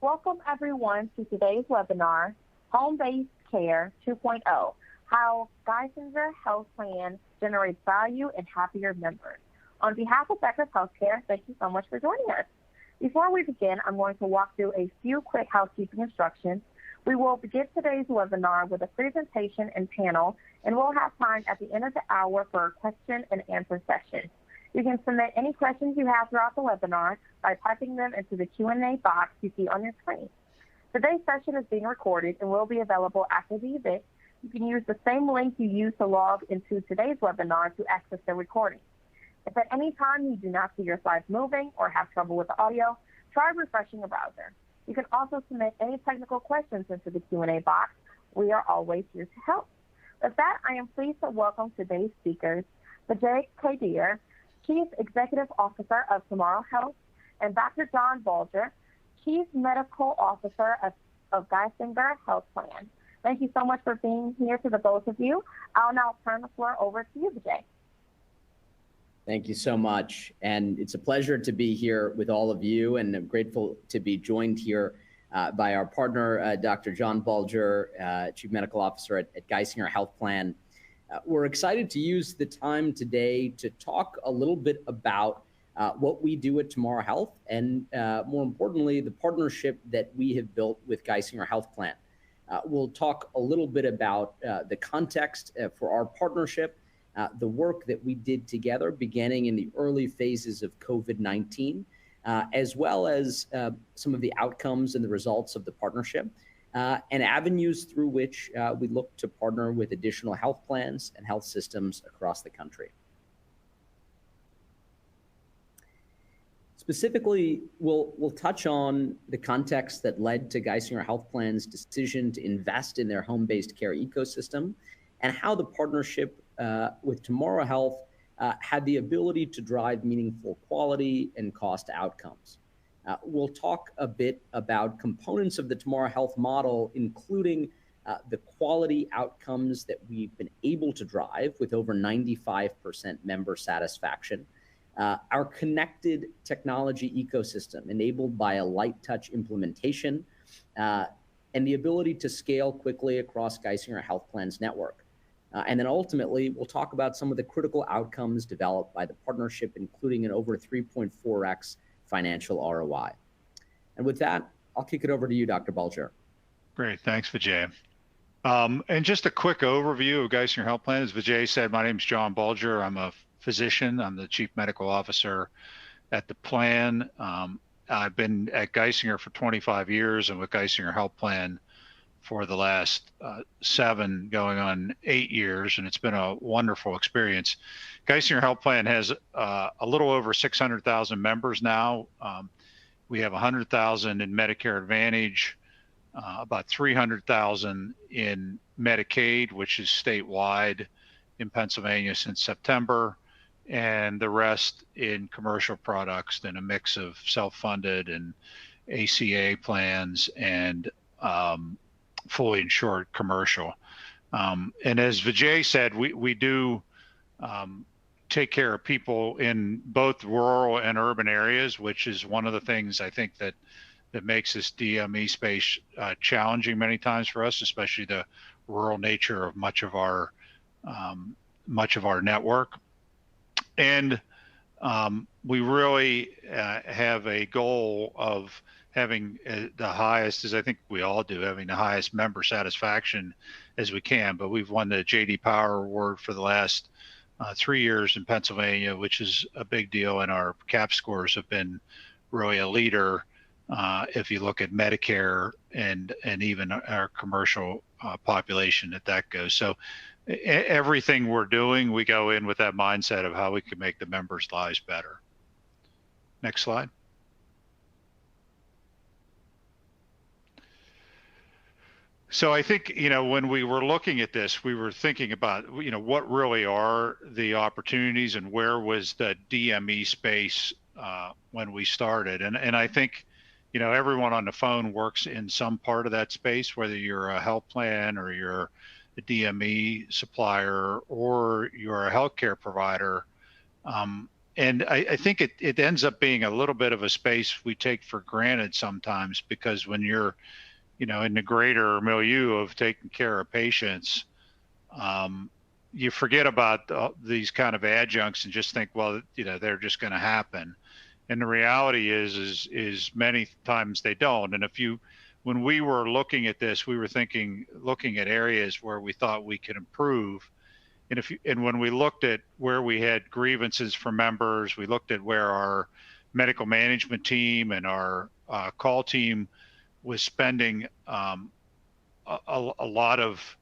Welcome everyone to today's webinar, Home-Based Care 2.0, How Geisinger Health Plan Generates Value and Happier Members. On behalf of Becker's Healthcare, thank you so much for joining us. Before we begin, I'm going to walk through a few quick housekeeping instructions. We will begin today's webinar with a presentation and panel, and we'll have time at the end of the hour for a question and answer session. You can submit any questions you have throughout the webinar by typing them into the Q&A box you see on your screen. Today's session is being recorded and will be available after the event. You can use the same link you used to log into today's webinar to access the recording. If at any time you do not see your slides moving or have trouble with the audio, try refreshing the browser. You can also submit any technical questions into the Q&A box. We are always here to help. With that, I am pleased to welcome today's speakers, Vijay, Kedar, Chief Executive Officer of Tomorrow Health, and Dr. John Bulger, Chief Medical Officer of Geisinger Health Plan. Thank you so much for being here to the both of you. I'll now turn the floor over to you, Vijay. Thank you so much. And it's a pleasure to be here with all of you, and I'm grateful to be joined here by our partner, Dr. John Bulger, Chief Medical Officer at Geisinger Health Plan. We're excited to use the time today to talk a little bit about what we do at Tomorrow Health, and more importantly, the partnership that we have built with Geisinger Health Plan. We'll talk a little bit about the context for our partnership, the work that we did together beginning in the early phases of COVID-19, as well as some of the outcomes and the results of the partnership, and avenues through which we look to partner with additional health plans and health systems across the country. Specifically, we'll touch on the context that led to Geisinger Health Plan's decision to invest in their home-based care ecosystem, and how the partnership with Tomorrow Health had the ability to drive meaningful quality and cost outcomes. We'll talk a bit about components of the Tomorrow Health model, including the quality outcomes that we've been able to drive with over 95% member satisfaction, our connected technology ecosystem enabled by a light touch implementation, and the ability to scale quickly across Geisinger Health Plan's network. And then ultimately, we'll talk about some of the critical outcomes developed by the partnership, including an over 3.4x financial ROI. And with that, I'll kick it over to you, Dr. Bulger. Great, thanks, Vijay. And just a quick overview of Geisinger Health Plan. As Vijay said, my name is John Bulger. I'm a physician. I'm the Chief Medical Officer at the plan. I've been at Geisinger for 25 years and with Geisinger Health Plan for the last 7 going on 8 years, and it's been a wonderful experience. Geisinger Health Plan has a little over 600,000 members now. We have 100,000 in Medicare Advantage, about 300,000 in Medicaid, which is statewide in Pennsylvania since September, and the rest in commercial products, in a mix of self-funded and ACA plans and fully insured commercial. And as Vijay said, we do take care of people in both rural and urban areas, which is one of the things I think that makes this DME space challenging many times for us, especially the rural nature of much of our network. And we really have a goal of having the highest, as I think we all do, having the highest member satisfaction as we can. But we've won the J.D. Power Award for the last 3 years in Pennsylvania, which is a big deal, and our CAP scores have been really a leader if you look at Medicare and even our commercial population that goes. So everything we're doing, we go in with that mindset of how we can make the members' lives better. Next slide. So I think, when we were looking at this, we were thinking about, what really are the opportunities and where was the DME space when we started. And I think, everyone on the phone works in some part of that space, whether you're a health plan or you're a DME supplier or you're a healthcare provider. And I think it ends up being a little bit of a space we take for granted sometimes, because when you're, in the greater milieu of taking care of patients, you forget about these kind of adjuncts and just think, well, they're just going to happen. And the reality is many times they don't. And when we were looking at this, we were looking at areas where we thought we could improve. And when we looked at where we had grievances from members, we looked at where our medical management team and our call team was spending a lot of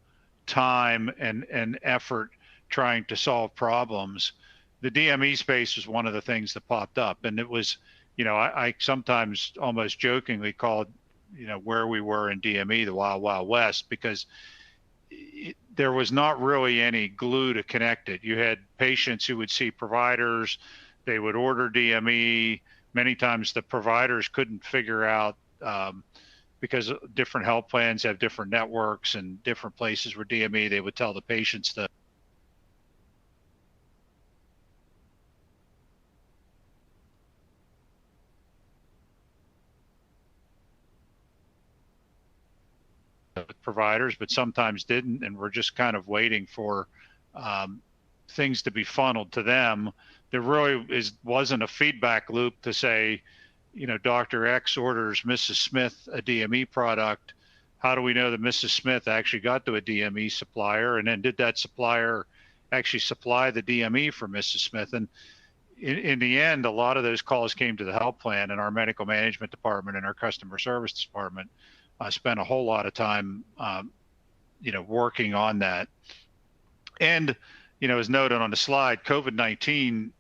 time and effort trying to solve problems. The DME space was one of the things that popped up, and it was, I sometimes almost jokingly called, where we were in DME the Wild Wild West, because there was not really any glue to connect it. You had patients who would see providers, they would order DME. Many times the providers couldn't figure out, because different health plans have different networks and different places where DME, they would tell the patients to providers, but sometimes didn't, and we're just kind of waiting for things to be funneled to them. There really wasn't a feedback loop to say, Dr. X orders Mrs. Smith a DME product. How do we know that Mrs. Smith actually got to a DME supplier? And then did that supplier actually supply the DME for Mrs. Smith? And in the end, a lot of those calls came to the health plan, and our medical management department and our customer service department spent a whole lot of time, working on that. And, as noted on the slide, COVID-19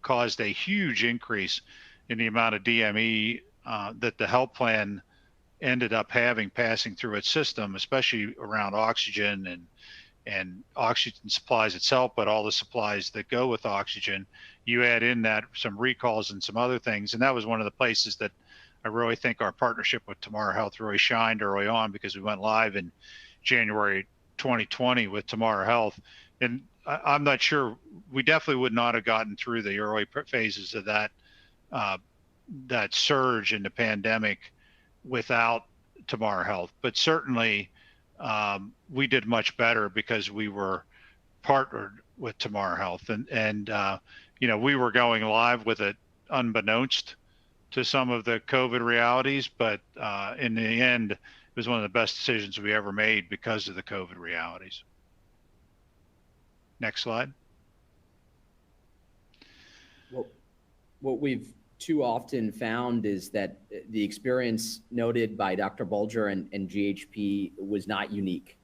caused a huge increase in the amount of DME that the health plan ended up passing through its system, especially around oxygen and oxygen supplies itself, but all the supplies that go with oxygen. You add in that some recalls and some other things, and that was one of the places that I really think our partnership with Tomorrow Health really shined early on, because we went live in January 2020 with Tomorrow Health. And I'm not sure, we definitely would not have gotten through the early phases of that surge in the pandemic without Tomorrow Health. But certainly we did much better because we were partnered with Tomorrow Health. And we were going live with it unbeknownst to some of the COVID realities, but in the end, it was one of the best decisions we ever made because of the COVID realities. Next slide. Well, what we've too often found is that the experience noted by Dr. Bulger and GHP was not unique.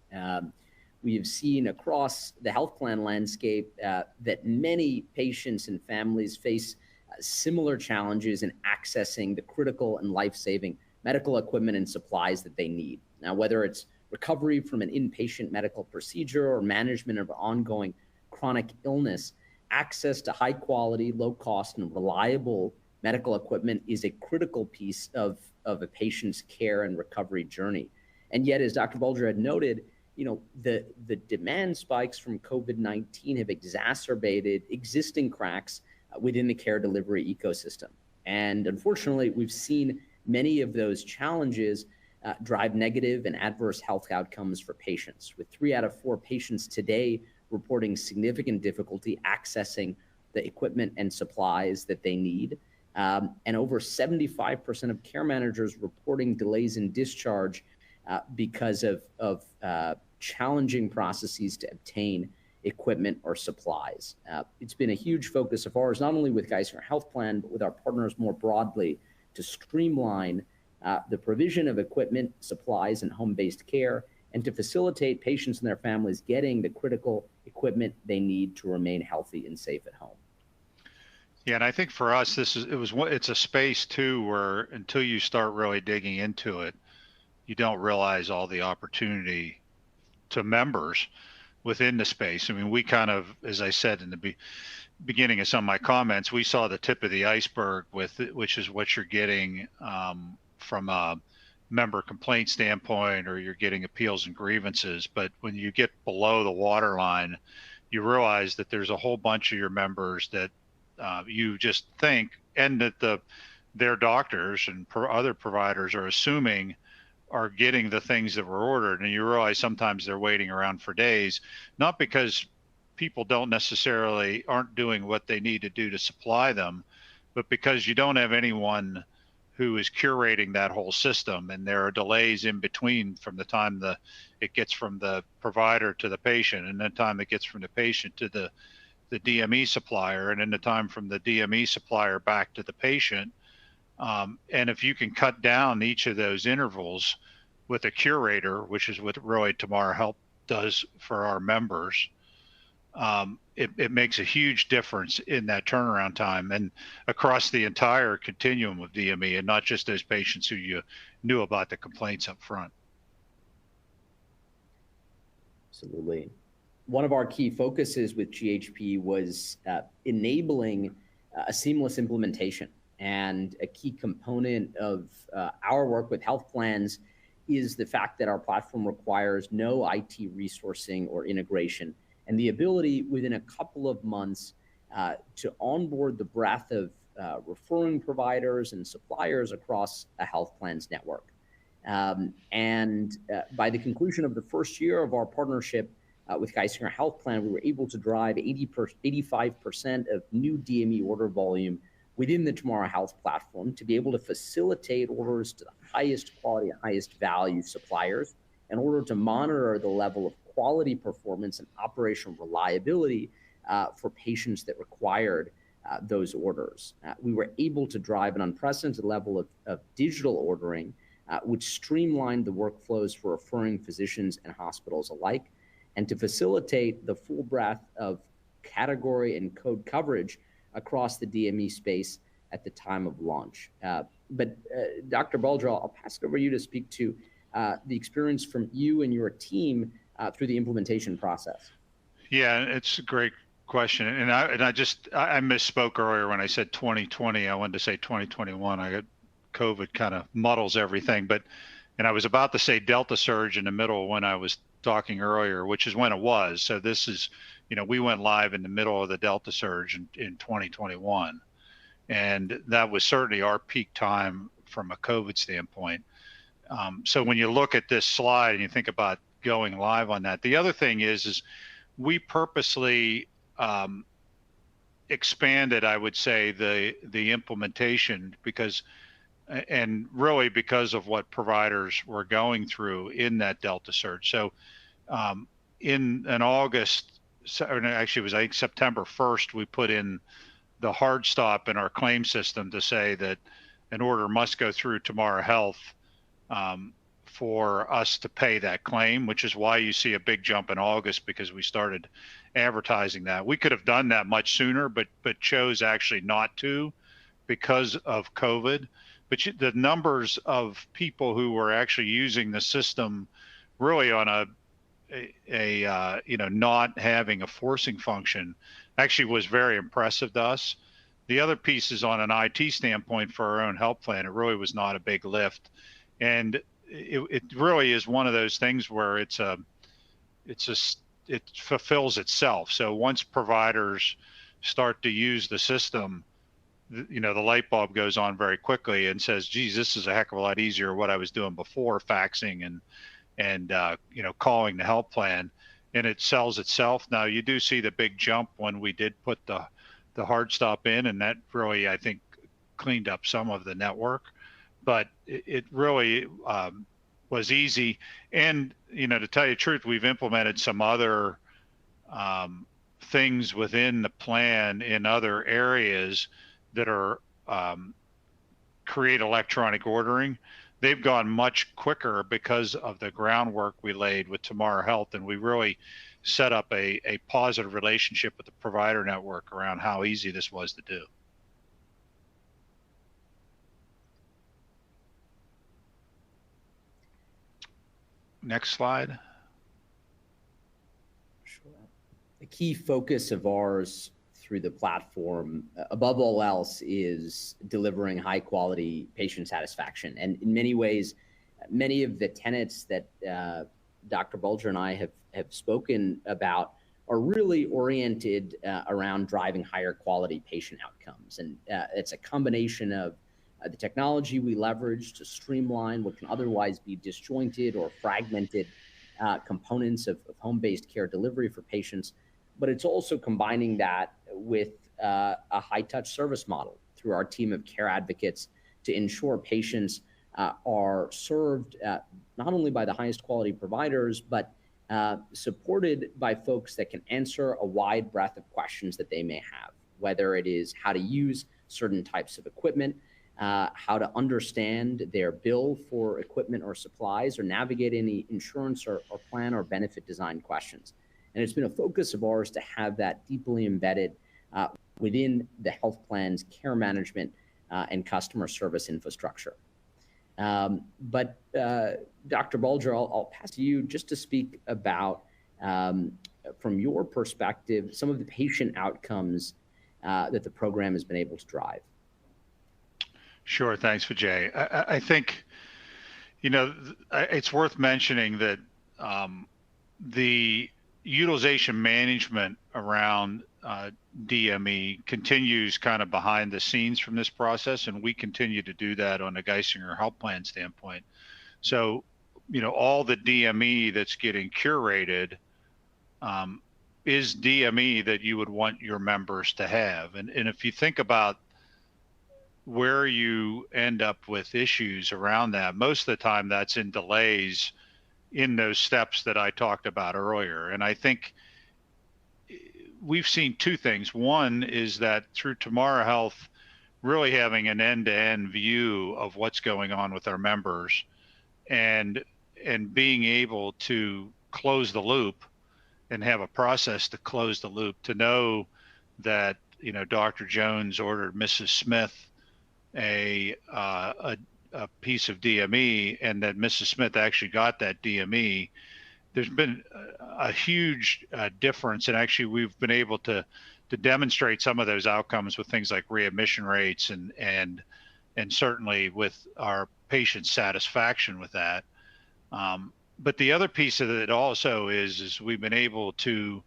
We have seen across the health plan landscape that many patients and families face similar challenges in accessing the critical and life-saving medical equipment and supplies that they need. Now, whether it's recovery from an inpatient medical procedure or management of ongoing chronic illness, access to high quality, low cost, and reliable medical equipment is a critical piece of a patient's care and recovery journey. And yet, as Dr. Bulger had noted, the demand spikes from COVID-19 have exacerbated existing cracks within the care delivery ecosystem. And unfortunately, we've seen many of those challenges drive negative and adverse health outcomes for patients, with 3 out of 4 patients today reporting significant difficulty accessing the equipment and supplies that they need. And over 75% of care managers reporting delays in discharge because of challenging processes to obtain equipment or supplies. It's been a huge focus of ours, not only with Geisinger Health Plan, but with our partners more broadly, to streamline the provision of equipment, supplies, and home-based care, and to facilitate patients and their families getting the critical equipment they need to remain healthy and safe at home. Yeah, and I think for us, it's a space too where until you start really digging into it, you don't realize all the opportunity to members within the space. I mean, we kind of, as I said in the beginning of some of my comments, we saw the tip of the iceberg which is what you're getting from a member complaint standpoint, or you're getting appeals and grievances. But when you get below the waterline, you realize that there's a whole bunch of your members that you just think, and that their doctors and other providers are assuming are getting the things that were ordered, and you realize sometimes they're waiting around for days, not because people don't necessarily aren't doing what they need to do to supply them, but because you don't have anyone who is curating that whole system, and there are delays in between from the time it gets from the provider to the patient, and the time it gets from the patient to the DME supplier, and then the time from the DME supplier back to the patient. And if you can cut down each of those intervals with a curator, which is what really Tomorrow Health does for our members, it makes a huge difference in that turnaround time and across the entire continuum of DME, and not just those patients who you knew about the complaints up front. Absolutely. One of our key focuses with GHP was enabling a seamless implementation. And a key component of our work with health plans is the fact that our platform requires no IT resourcing or integration, and the ability within a couple of months to onboard the breadth of referring providers and suppliers across a health plan's network. And by the conclusion of the first year of our partnership with Geisinger Health Plan, we were able to drive 85% of new DME order volume within the Tomorrow Health platform to be able to facilitate orders to the highest quality and highest value suppliers in order to monitor the level of quality, performance, and operational reliability for patients that required those orders. We were able to drive an unprecedented level of digital ordering, which streamlined the workflows for referring physicians and hospitals alike, and to facilitate the full breadth of category and code coverage across the DME space at the time of launch. But Dr. Bulger, I'll pass it over to you to speak to the experience from you and your team through the implementation process. Yeah, it's a great question. And I misspoke earlier when I said 2020. I wanted to say 2021. I got COVID kind of muddles everything. And I was about to say Delta surge in the middle when I was talking earlier, which is when it was. So this is, we went live in the middle of the Delta surge in 2021. And that was certainly our peak time from a COVID standpoint. So when you look at this slide and you think about going live on that, the other thing is we purposely expanded, I would say, the implementation because of what providers were going through in that Delta surge. So in August, actually it was, I think, September 1st, we put in the hard stop in our claim system to say that an order must go through Tomorrow Health for us to pay that claim, which is why you see a big jump in August, because we started advertising that. We could have done that much sooner, but chose actually not to because of COVID. But the numbers of people who were actually using the system really on not having a forcing function actually was very impressive to us. The other piece is on an IT standpoint for our own health plan. It really was not a big lift. And it really is one of those things where it fulfills itself. So once providers start to use the system, the light bulb goes on very quickly and says, geez, this is a heck of a lot easier what I was doing before, faxing and calling the health plan, and it sells itself. Now you do see the big jump when we did put the hard stop in, and that really, I think, cleaned up some of the network, but it really was easy. And, to tell you the truth, we've implemented some other things within the plan in other areas that are create electronic ordering. They've gone much quicker because of the groundwork we laid with Tomorrow Health, and we really set up a positive relationship with the provider network around how easy this was to do. Next slide. Sure. The key focus of ours through the platform, above all else, is delivering high quality patient satisfaction. And in many ways, many of the tenets that Dr. Bulger and I have spoken about are really oriented around driving higher quality patient outcomes. And it's a combination of the technology we leverage to streamline what can otherwise be disjointed or fragmented components of home-based care delivery for patients. But it's also combining that with a high-touch service model through our team of care advocates to ensure patients are served not only by the highest quality providers, but supported by folks that can answer a wide breadth of questions that they may have, whether it is how to use certain types of equipment, how to understand their bill for equipment or supplies, or navigate any insurance or plan or benefit design questions. And it's been a focus of ours to have that deeply embedded within the health plan's care management and customer service infrastructure. But Dr. Bulger, I'll pass to you just to speak about, from your perspective, some of the patient outcomes that the program has been able to drive. Sure. Thanks, Vijay. I think, it's worth mentioning that the utilization management around DME continues kind of behind the scenes from this process, and we continue to do that on a Geisinger Health Plan standpoint. So, all the DME that's getting curated is DME that you would want your members to have. And if you think about where you end up with issues around that, most of the time that's in delays in those steps that I talked about earlier. And I think we've seen two things. One is that through Tomorrow Health, really having an end-to-end view of what's going on with our members and being able to close the loop and have a process to close the loop, to know that, Dr. Jones ordered Mrs. Smith a piece of DME, and that Mrs. Smith actually got that DME. There's been a huge difference, and actually we've been able to demonstrate some of those outcomes with things like readmission rates and certainly with our patient satisfaction with that. But the other piece of it also is we've been able to,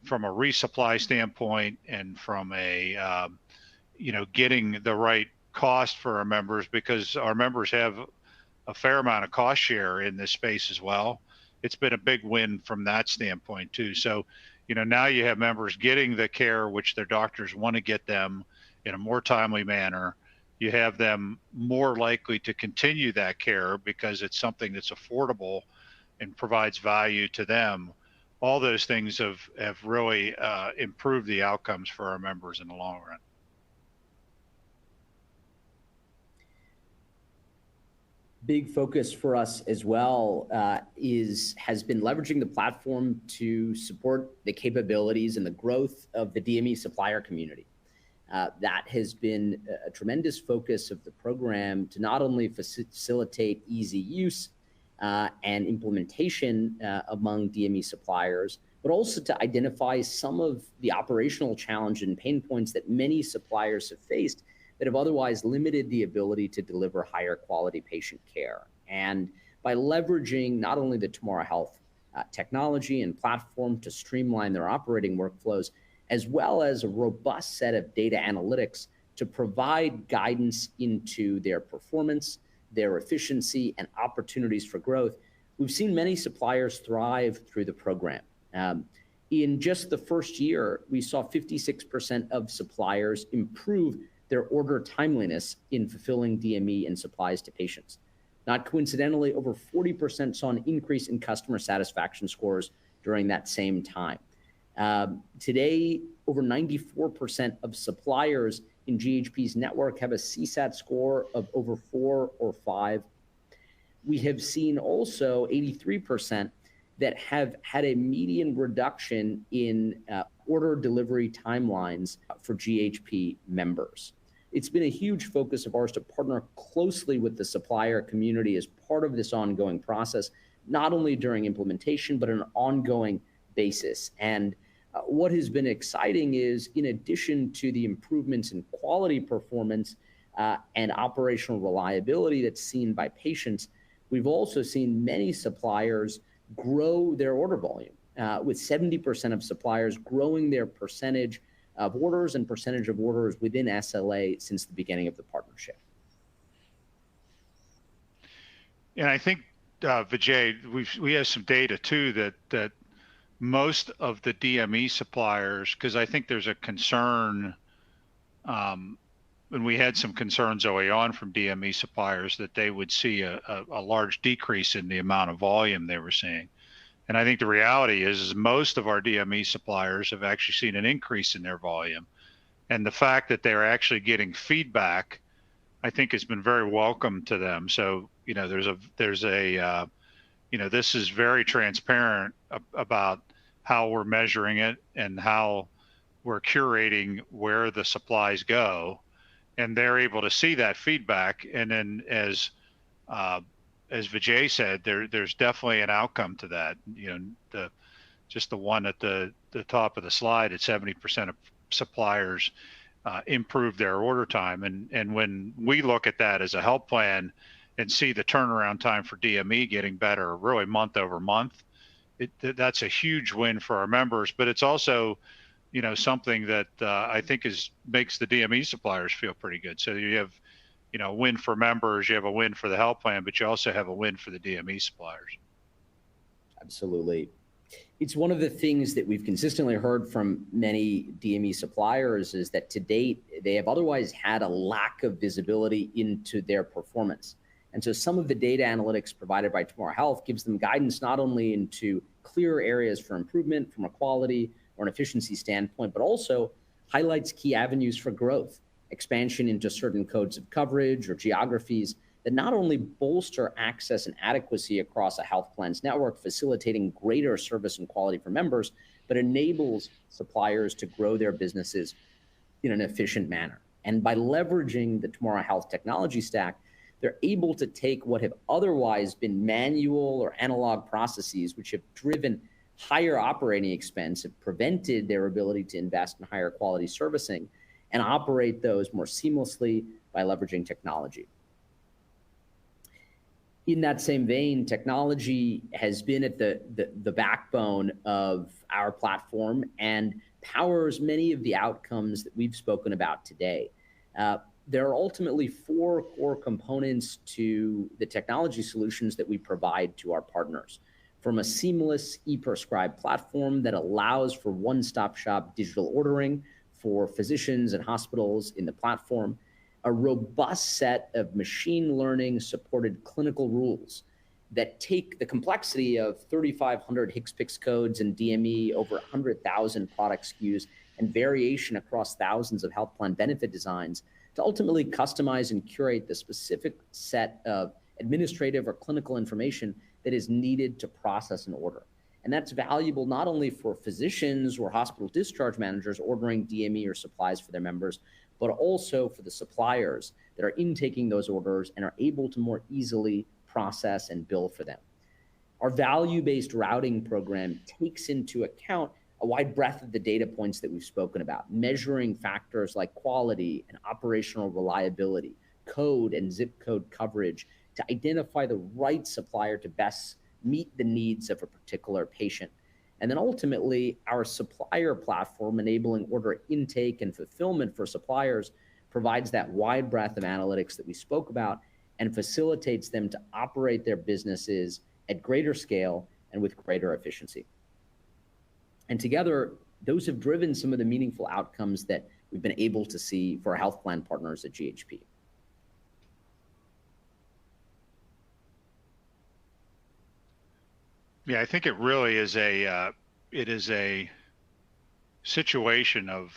from a resupply standpoint and from a getting the right cost for our members, because our members have a fair amount of cost share in this space as well. It's been a big win from that standpoint too. So, now you have members getting the care which their doctors want to get them in a more timely manner. You have them more likely to continue that care because it's something that's affordable and provides value to them. All those things have really improved the outcomes for our members in the long run. Big focus for us as well has been leveraging the platform to support the capabilities and the growth of the DME supplier community. That has been a tremendous focus of the program to not only facilitate easy use and implementation among DME suppliers, but also to identify some of the operational challenges and pain points that many suppliers have faced that have otherwise limited the ability to deliver higher quality patient care. And by leveraging not only the Tomorrow Health technology and platform to streamline their operating workflows, as well as a robust set of data analytics to provide guidance into their performance, their efficiency, and opportunities for growth, we've seen many suppliers thrive through the program. In just the first year, we saw 56% of suppliers improve their order timeliness in fulfilling DME and supplies to patients. Not coincidentally, over 40% saw an increase in customer satisfaction scores during that same time. Today, over 94% of suppliers in GHP's network have a CSAT score of over 4 or 5. We have seen also 83% that have had a median reduction in order delivery timelines for GHP members. It's been a huge focus of ours to partner closely with the supplier community as part of this ongoing process, not only during implementation, but on an ongoing basis. And what has been exciting is, in addition to the improvements in quality performance and operational reliability that's seen by patients, we've also seen many suppliers grow their order volume. with 70% of suppliers growing their percentage of orders and percentage of orders within SLA since the beginning of the partnership. And I think, Vijay, we have some data too that most of the DME suppliers, because I think there's a concern, and we had some concerns early on from DME suppliers that they would see a large decrease in the amount of volume they were seeing. And I think the reality is most of our DME suppliers have actually seen an increase in their volume. And the fact that they're actually getting feedback, I think, has been very welcome to them. So, you know, this is very transparent about how we're measuring it and how we're curating where the supplies go. And they're able to see that feedback. And then as Vijay said, there's definitely an outcome to that. You know, just the one at the top of the slide, at 70% of suppliers improve their order time. And when we look at that as a health plan and see the turnaround time for DME getting better, really month over month, that's a huge win for our members. But it's also, you know, something that I think makes the DME suppliers feel pretty good. So you have, you know, a win for members, you have a win for the health plan, but you also have a win for the DME suppliers. Absolutely. It's one of the things that we've consistently heard from many DME suppliers is that to date, they have otherwise had a lack of visibility into their performance. And so some of the data analytics provided by Tomorrow Health gives them guidance not only into clear areas for improvement from a quality or an efficiency standpoint, but also highlights key avenues for growth, expansion into certain codes of coverage or geographies that not only bolster access and adequacy across a health plan's network, facilitating greater service and quality for members, but enables suppliers to grow their businesses in an efficient manner. And by leveraging the Tomorrow Health technology stack, they're able to take what have otherwise been manual or analog processes, which have driven higher operating expense, have prevented their ability to invest in higher quality servicing, and operate those more seamlessly by leveraging technology. In that same vein, technology has been at the backbone of our platform and powers many of the outcomes that we've spoken about today. There are ultimately 4 core components to the technology solutions that we provide to our partners. From a seamless e-prescribe platform that allows for one-stop shop digital ordering for physicians and hospitals in the platform, a robust set of machine learning supported clinical rules that take the complexity of 3,500 HCPCS codes and DME, over 100,000 product SKUs, and variation across thousands of health plan benefit designs to ultimately customize and curate the specific set of administrative or clinical information that is needed to process an order. And that's valuable not only for physicians or hospital discharge managers ordering DME or supplies for their members, but also for the suppliers that are intaking those orders and are able to more easily process and bill for them. Our value-based routing program takes into account a wide breadth of the data points that we've spoken about, measuring factors like quality and operational reliability, code and zip code coverage, to identify the right supplier to best meet the needs of a particular patient. And then ultimately, our supplier platform enabling order intake and fulfillment for suppliers provides that wide breadth of analytics that we spoke about and facilitates them to operate their businesses at greater scale and with greater efficiency. And together, those have driven some of the meaningful outcomes that we've been able to see for our health plan partners at GHP. Yeah, I think it really is a situation of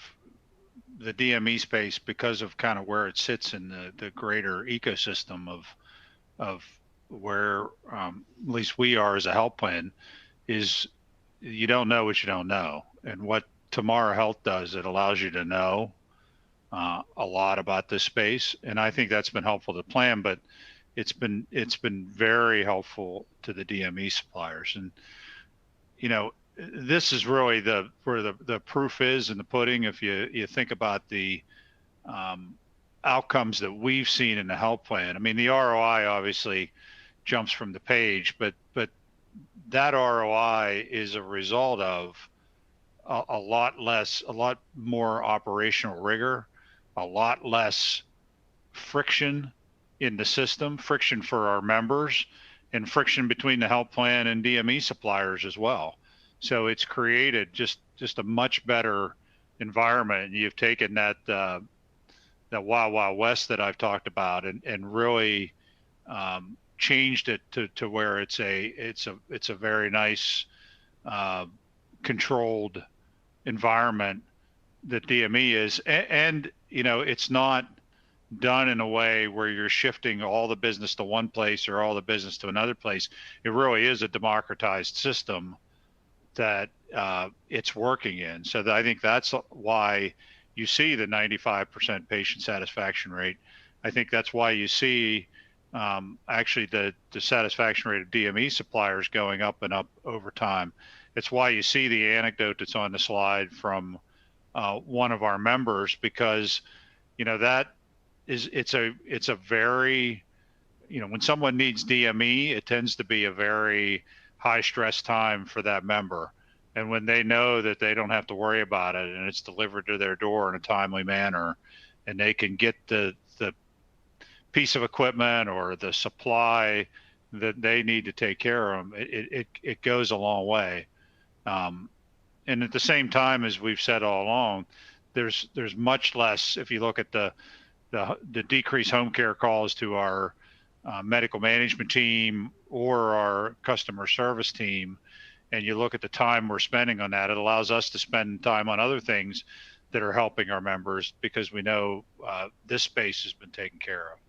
the DME space because of kind of where it sits in the greater ecosystem of where at least we are as a health plan, is you don't know what you don't know. And what Tomorrow Health does, it allows you to know a lot about this space. And I think that's been helpful to the plan, but it's been very helpful to the DME suppliers. And, you know, this is really where the proof is in the pudding. If you think about the outcomes that we've seen in the health plan, I mean, the ROI obviously jumps from the page, but that ROI is a result of a lot more operational rigor, a lot less friction in the system, friction for our members, and friction between the health plan and DME suppliers as well. So it's created just a much better environment. You've taken that Wild Wild West that I've talked about and really changed it to where it's a very nice controlled environment that DME is, and it's not done in a way where you're shifting all the business to one place or all the business to another place. It really is a democratized system that it's working in. So I think that's why you see the 95% patient satisfaction rate. I think that's why you see actually the satisfaction rate of DME suppliers going up and up over time. It's why you see the anecdote that's on the slide from one of our members, because that is it's a very when someone needs DME, it tends to be a very high stress time for that member. And when they know that they don't have to worry about it and it's delivered to their door in a timely manner, and they can get the piece of equipment or the supply that they need to take care of them, it goes a long way. And at the same time, as we've said all along, there's much less, if you look at the decreased home care calls to our medical management team or our customer service team, and you look at the time we're spending on that, it allows us to spend time on other things that are helping our members, because we know this space has been taken care of.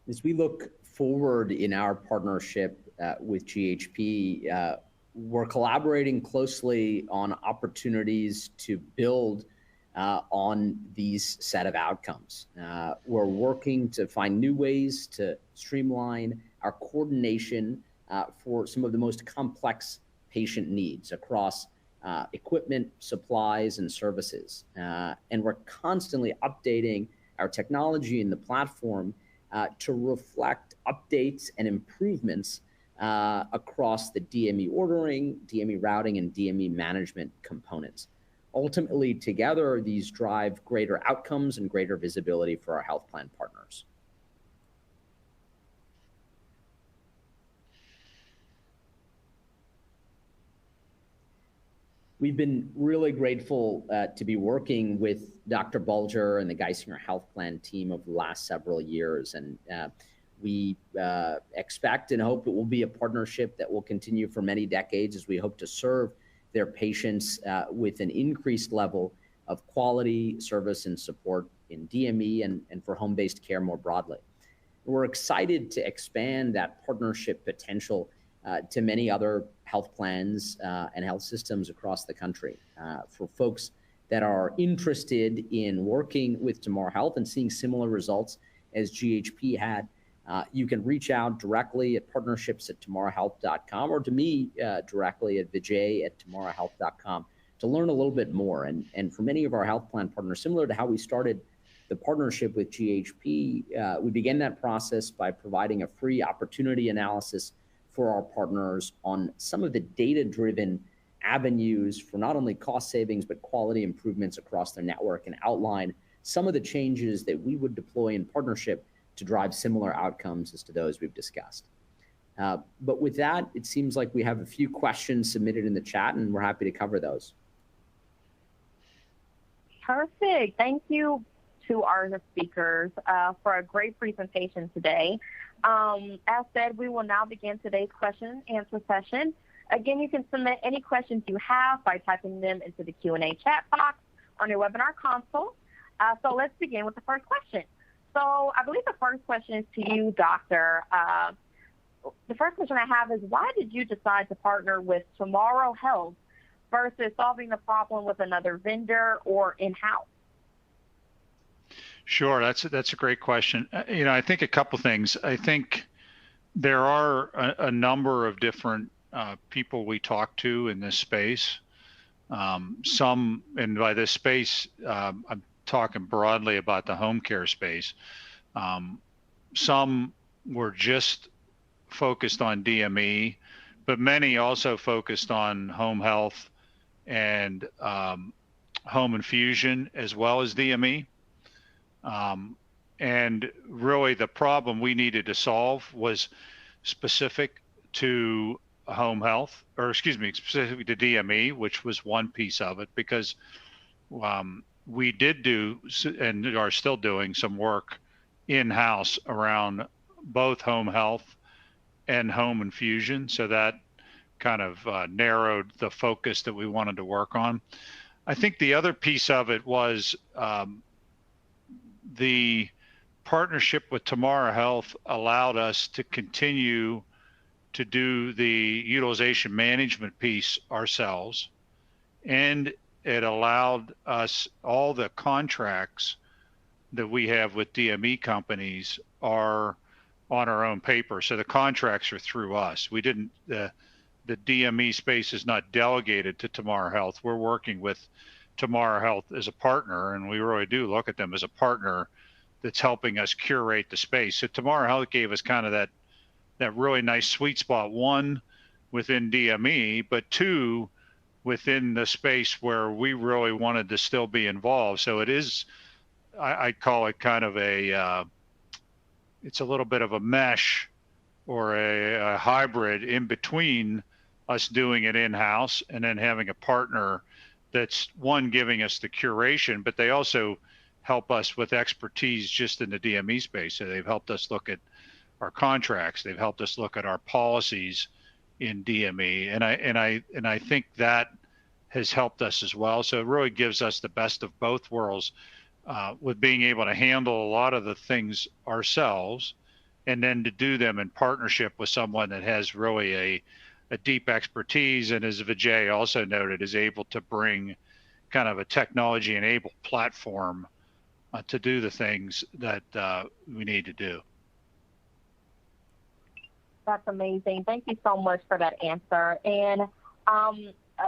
As we look forward in our partnership with GHP, we're collaborating closely on opportunities to build on these set of outcomes. We're working to find new ways to streamline our coordination for some of the most complex patient needs across equipment, supplies, and services. And we're constantly updating our technology and the platform to reflect updates and improvements across the DME ordering, DME routing, and DME management components. Ultimately, together, these drive greater outcomes and greater visibility for our health plan partners. We've been really grateful to be working with Dr. Bulger and the Geisinger Health Plan team over the last several years. And we expect and hope it will be a partnership that will continue for many decades, as we hope to serve their patients with an increased level of quality, service, and support in DME and for home-based care more broadly. We're excited to expand that partnership potential to many other health plans and health systems across the country. For folks that are interested in working with Tomorrow Health and seeing similar results as GHP had, you can reach out directly at partnerships@tomorrowhealth.com or to me directly at Vijay@tomorrowhealth.com to learn a little bit more. And for many of our health plan partners, similar to how we started the partnership with GHP, we began that process by providing a free opportunity analysis for our partners on some of the data-driven avenues for not only cost savings, but quality improvements across their network, and outline some of the changes that we would deploy in partnership to drive similar outcomes as to those we've discussed. But with that, it seems like we have a few questions submitted in the chat, and we're happy to cover those. Perfect. Thank you to our speakers for a great presentation today. As said, we will now begin today's question and answer session. Again, you can submit any questions you have by typing them into the Q&A chat box on your webinar console. So let's begin with the first question. So I believe the first question is to you, Doctor. The first question I have is, why did you decide to partner with Tomorrow Health versus solving the problem with another vendor or in-house? Sure, that's a great question. I think a couple things. I think there are a number of different people we talk to in this space. Some, and by this space, I'm talking broadly about the home care space. Some were just focused on DME, but many also focused on home health and home infusion as well as DME. And really the problem we needed to solve was specific to home health, or excuse me, specific to DME, which was one piece of it, because we did do and are still doing some work in-house around both home health and home infusion. So that kind of narrowed the focus that we wanted to work on. I think the other piece of it was the partnership with Tomorrow Health allowed us to continue to do the utilization management piece ourselves. And it allowed us, all the contracts that we have with DME companies are on our own paper. So the contracts are through us. We didn't, the DME space is not delegated to Tomorrow Health. We're working with Tomorrow Health as a partner, and we really do look at them as a partner that's helping us curate the space. So Tomorrow Health gave us kind of that really nice sweet spot, one within DME, but two within the space where we really wanted to still be involved. So it is, I call it kind of it's a little bit of a mesh or a hybrid in between us doing it in-house and then having a partner that's, one, giving us the curation, but they also help us with expertise just in the DME space. So they've helped us look at our contracts. They've helped us look at our policies in DME. And I think that has helped us as well. So it really gives us the best of both worlds with being able to handle a lot of the things ourselves and then to do them in partnership with someone that has really a deep expertise, and as Vijay also noted, is able to bring kind of a technology enabled platform to do the things that we need to do. That's amazing. Thank you so much for that answer. And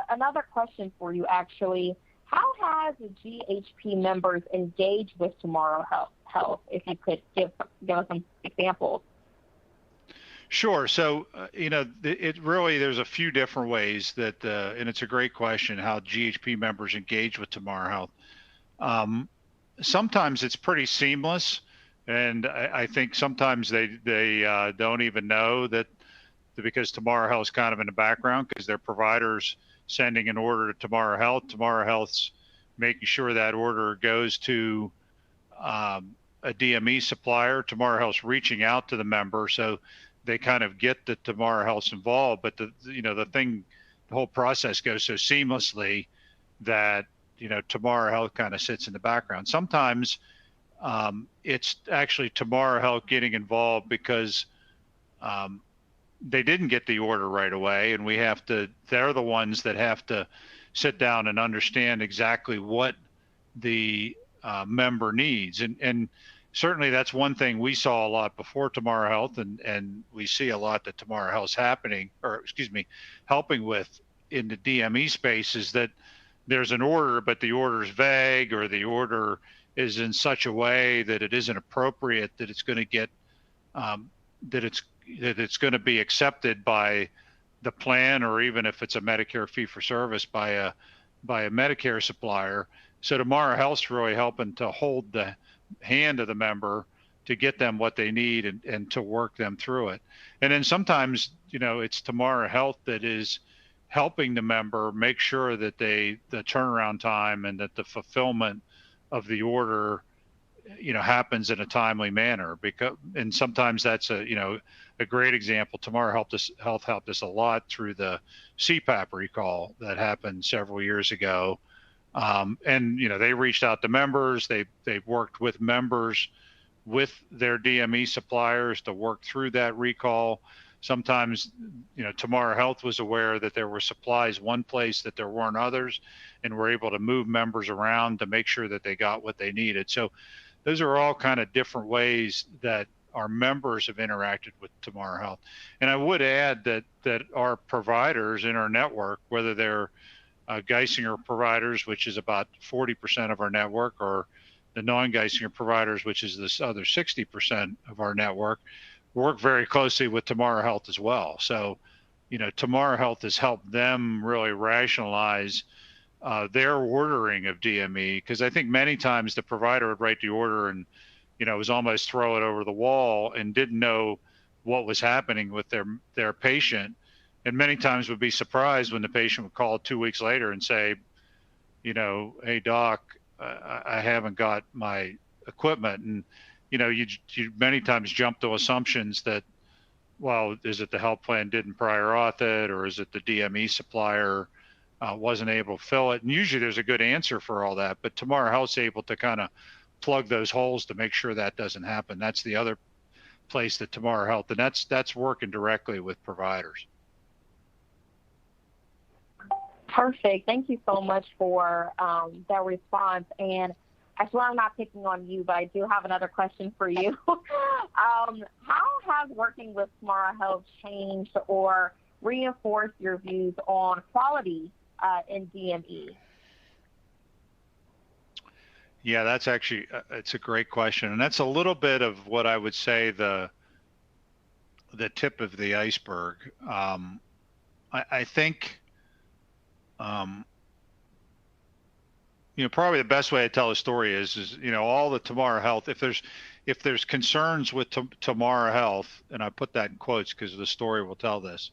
another question for you, actually. How has the GHP members engaged with Tomorrow Health? If you could give us some examples. Sure. So, it really, there's a few different ways that, and it's a great question, how GHP members engage with Tomorrow Health. Sometimes it's pretty seamless. And I think sometimes they don't even know that, because Tomorrow Health is kind of in the background because their providers sending an order to Tomorrow Health. Tomorrow Health's making sure that order goes to a DME supplier. Tomorrow Health's reaching out to the member, so they kind of get that Tomorrow Health's involved. But the whole process goes so seamlessly that Tomorrow Health kind of sits in the background. Sometimes it's actually Tomorrow Health getting involved because they didn't get the order right away, and they're the ones that have to sit down and understand exactly what the member needs. And certainly that's one thing we saw a lot before Tomorrow Health, and we see a lot that Tomorrow Health's helping with in the DME space, is that there's an order, but the order is vague, or the order is in such a way that it isn't appropriate, that it's going to get that it's going to be accepted by the plan, or even if it's a Medicare fee-for-service by a Medicare supplier. So Tomorrow Health's really helping to hold the hand of the member to get them what they need and to work them through it. And then sometimes, it's Tomorrow Health that is helping the member make sure that the turnaround time and that the fulfillment of the order, happens in a timely manner. And sometimes that's a great example. Tomorrow Health helped us a lot through the CPAP recall that happened several years ago. And they reached out to members. They've worked with members with their DME suppliers to work through that recall. Sometimes, Tomorrow Health was aware that there were supplies one place that there weren't others, and were able to move members around to make sure that they got what they needed. So those are all kind of different ways that our members have interacted with Tomorrow Health. And I would add that our providers in our network, whether they're Geisinger providers, which is about 40% of our network, or the non-Geisinger providers, which is this other 60% of our network, work very closely with Tomorrow Health as well. So, Tomorrow Health has helped them really rationalize their ordering of DME, because I think many times the provider would write the order and, was almost throw it over the wall and didn't know what was happening with their patient. And many times would be surprised when the patient would call 2 weeks later and say, hey doc, I haven't got my equipment. And, you many times jump to assumptions that, well, is it the health plan didn't prior auth it, or is it the DME supplier wasn't able to fill it? And usually there's a good answer for all that, but Tomorrow Health's able to kind of plug those holes to make sure that doesn't happen. That's the other place that Tomorrow Health, and that's working directly with providers. Perfect. Thank you so much for that response. And actually, I'm not picking on you, but I do have another question for you. How has working with Tomorrow Health changed or reinforced your views on quality in DME? Yeah, that's actually, it's a great question. And that's a little bit of what I would say the tip of the iceberg. I think, probably the best way to tell a story is all the Tomorrow Health, if there's concerns with Tomorrow Health, and I put that in quotes because the story will tell this,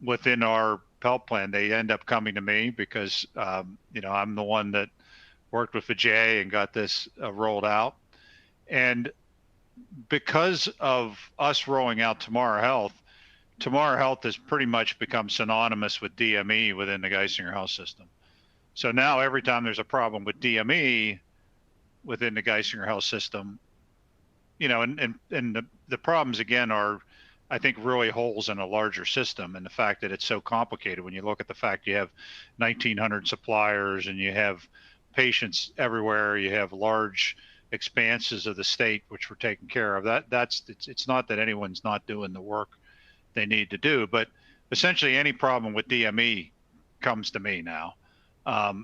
within our health plan, they end up coming to me because, I'm the one that worked with Vijay and got this rolled out. And because of us rolling out Tomorrow Health has pretty much become synonymous with DME within the Geisinger Health system. So now every time there's a problem with DME within the Geisinger Health system, and the problems again are, I think, really holes in a larger system, and the fact that it's so complicated when you look at the fact you have 1,900 suppliers and you have patients everywhere, you have large expanses of the state which we're taking care of. It's not that anyone's not doing the work they need to do, but essentially any problem with DME comes to me now.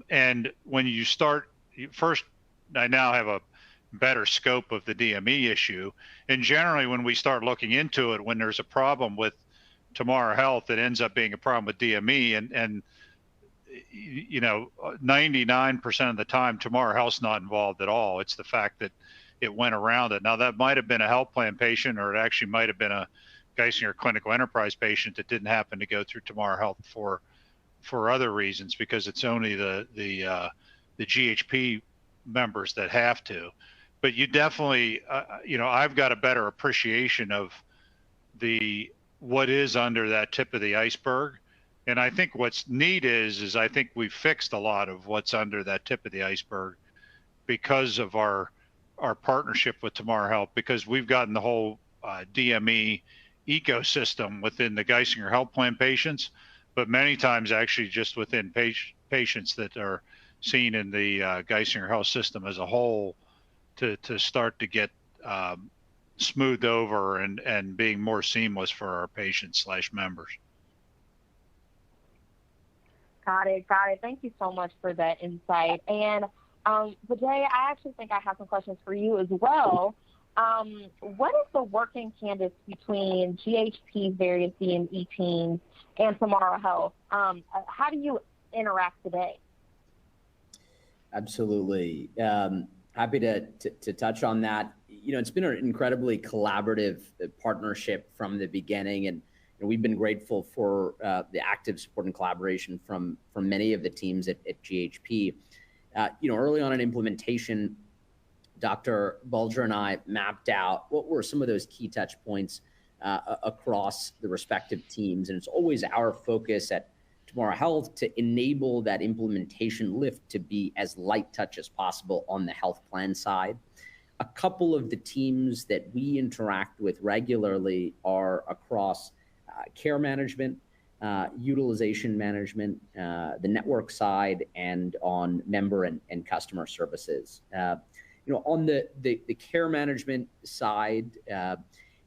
And when you start, first, I now have a better scope of the DME issue. And generally when we start looking into it, when there's a problem with Tomorrow Health, it ends up being a problem with DME, and 99% of the time Tomorrow Health's not involved at all. It's the fact that it went around it. Now that might have been a health plan patient, or it actually might have been a Geisinger Clinical Enterprise patient that didn't happen to go through Tomorrow Health for other reasons, because it's only the GHP members that have to. But you definitely, I've got a better appreciation of what is under that tip of the iceberg. And I think what's neat is I think we've fixed a lot of what's under that tip of the iceberg because of our partnership with Tomorrow Health, because we've gotten the whole DME ecosystem within the Geisinger Health Plan patients, but many times actually just within patients that are seen in the Geisinger Health system as a whole, to start to get smoothed over and being more seamless for our patients/members. Got it. Thank you so much for that insight. And Vijay, I actually think I have some questions for you as well. What is the working canvas between GHP's various DME teams and Tomorrow Health? How do you interact today? Absolutely. Happy to touch on that. It's been an incredibly collaborative partnership from the beginning, and we've been grateful for the active support and collaboration from many of the teams at GHP. Early on in implementation, Dr. Bulger and I mapped out what were some of those key touch points across the respective teams. And it's always our focus at Tomorrow Health to enable that implementation lift to be as light touch as possible on the health plan side. A couple of the teams that we interact with regularly are across care management, utilization management, the network side, and on member and customer services. On the care management side,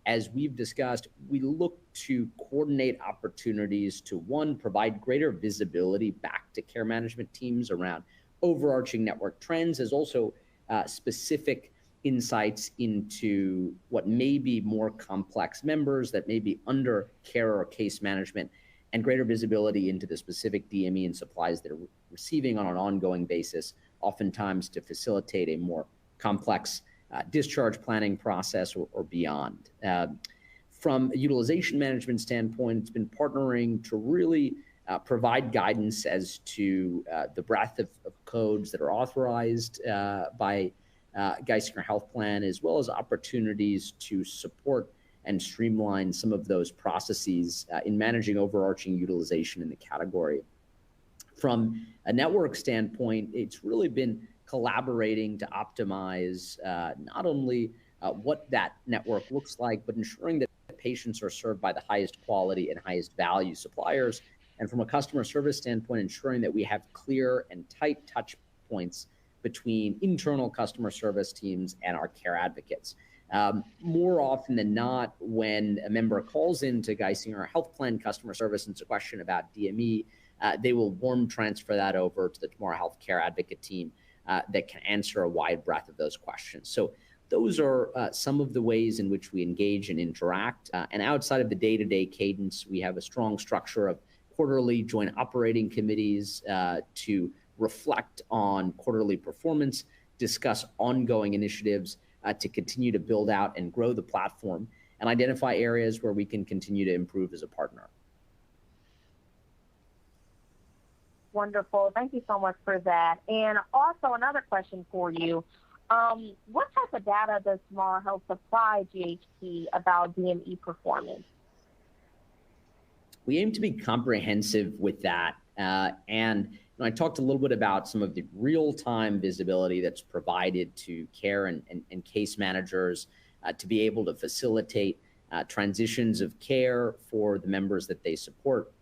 as we've discussed, we look to coordinate opportunities to, one, provide greater visibility back to care management teams around overarching network trends, as also specific insights into what may be more complex members that may be under care or case management, and greater visibility into the specific DME and supplies that are receiving on an ongoing basis, oftentimes to facilitate a more complex discharge planning process or beyond. From a utilization management standpoint, it's been partnering to really provide guidance as to the breadth of codes that are authorized by Geisinger Health Plan, as well as opportunities to support and streamline some of those processes in managing overarching utilization in the category. From a network standpoint, it's really been collaborating to optimize not only what that network looks like, but ensuring that patients are served by the highest quality and highest value suppliers. And from a customer service standpoint, ensuring that we have clear and tight touch points between internal customer service teams and our care advocates. More often than not, when a member calls into Geisinger Health Plan customer service and it's a question about DME, they will warm transfer that over to the Tomorrow Health Care Advocate team that can answer a wide breadth of those questions. So those are some of the ways in which we engage and interact. And outside of the day-to-day cadence, we have a strong structure of quarterly joint operating committees to reflect on quarterly performance, discuss ongoing initiatives to continue to build out and grow the platform, and identify areas where we can continue to improve as a partner. Wonderful. Thank you so much for that. And also another question for you. What type of data does Tomorrow Health supply GHP about DME performance? We aim to be comprehensive with that. And I talked a little bit about some of the real-time visibility that's provided to care and case managers to be able to facilitate transitions of care for the members that they support.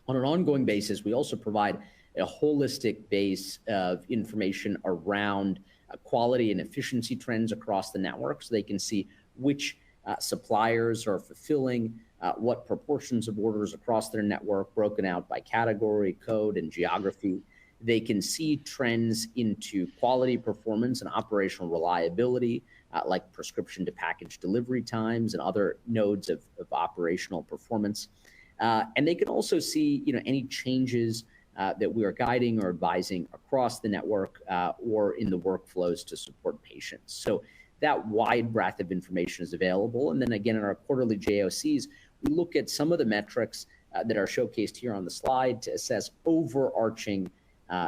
On an ongoing basis, we also provide a holistic base of information around quality and efficiency trends across the network, so they can see which suppliers are fulfilling what proportions of orders across their network, broken out by category, code, and geography. They can see trends into quality performance and operational reliability, like prescription to package delivery times and other nodes of operational performance. And they can also see, any changes that we are guiding or advising across the network or in the workflows to support patients. So that wide breadth of information is available. And then again, in our quarterly JOCs, we look at some of the metrics that are showcased here on the slide to assess overarching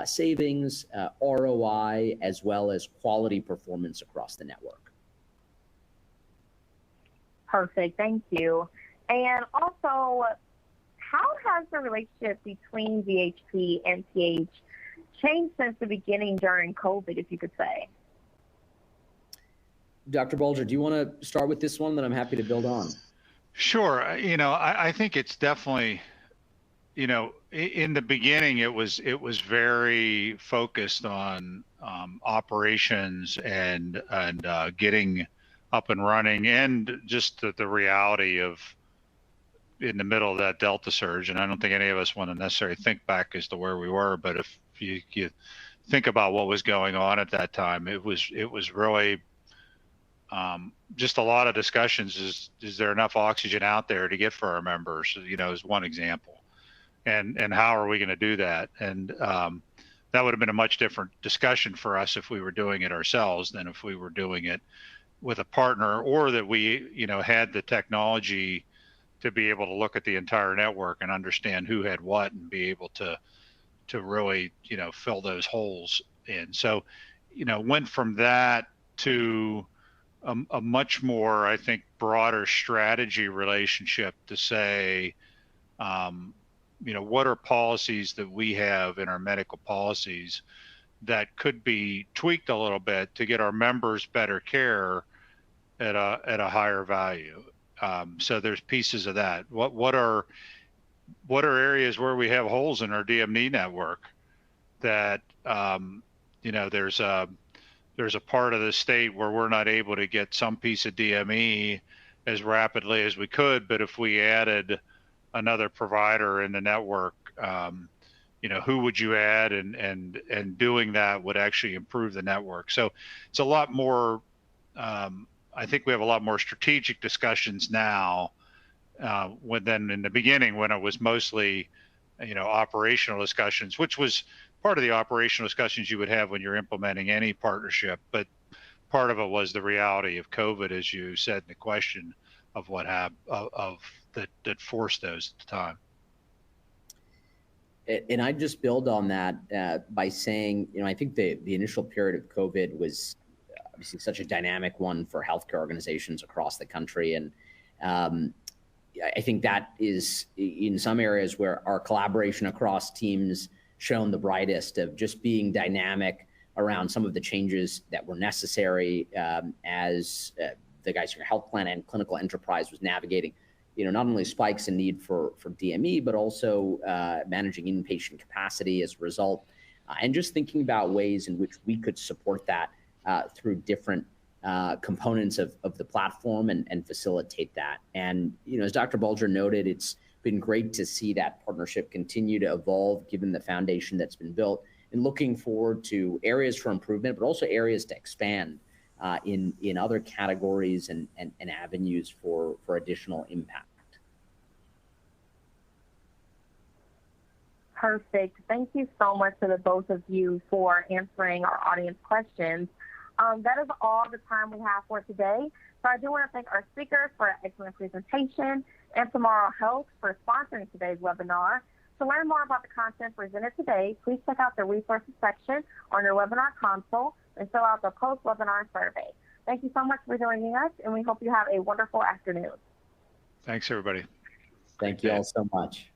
savings, ROI, as well as quality performance across the network. Perfect. Thank you. And also, how has the relationship between VHP and PH changed since the beginning during COVID, if you could say? Dr. Bulger, do you want to start with this one that I'm happy to build on? Sure. I think it's definitely, in the beginning, it was very focused on operations and getting up and running, and just the reality of in the middle of that Delta surge. And I don't think any of us want to necessarily think back as to where we were, but if you think about what was going on at that time, it was really just a lot of discussions. Is there enough oxygen out there to get for our members? Is one example. And how are we going to do that? And that would have been a much different discussion for us if we were doing it ourselves than if we were doing it with a partner, or that we, had the technology to be able to look at the entire network and understand who had what and be able to really, fill those holes in. So, went from that to a much more, I think, broader strategy relationship to say, what are policies that we have in our medical policies that could be tweaked a little bit to get our members better care at a higher value. So there's pieces of that. What are areas where we have holes in our DME network that there's a part of the state where we're not able to get some piece of DME, as rapidly as we could, but if we added another provider in the network, who would you add, and doing that would actually improve the network. So it's a lot more, I think we have a lot more strategic discussions now than in the beginning, when it was mostly, operational discussions, which was part of the operational discussions you would have when you're implementing any partnership. But part of it was the reality of COVID, as you said in the question, of what happened, that forced those at the time. And I just build on that by saying, I think the initial period of COVID was obviously such a dynamic one for healthcare organizations across the country. And I think that is in some areas where our collaboration across teams shown the brightest, of just being dynamic around some of the changes that were necessary as the Geisinger Health Plan and clinical enterprise was navigating, not only spikes in need for DME, but also managing inpatient capacity as a result, and just thinking about ways in which we could support that through different components of the platform and facilitate that. And, as Dr. Bulger noted, it's been great to see that partnership continue to evolve given the foundation that's been built, and looking forward to areas for improvement, but also areas to expand in other categories and avenues for additional impact. Perfect. Thank you so much to the both of you for answering our audience questions. That is all the time we have for today. So I do want to thank our speakers for an excellent presentation, and Tomorrow Health for sponsoring today's webinar. To learn more about the content presented today, please check out the resources section on your webinar console and fill out the post-webinar survey. Thank you so much for joining us, and we hope you have a wonderful afternoon. Thanks, everybody. Thank you all so much.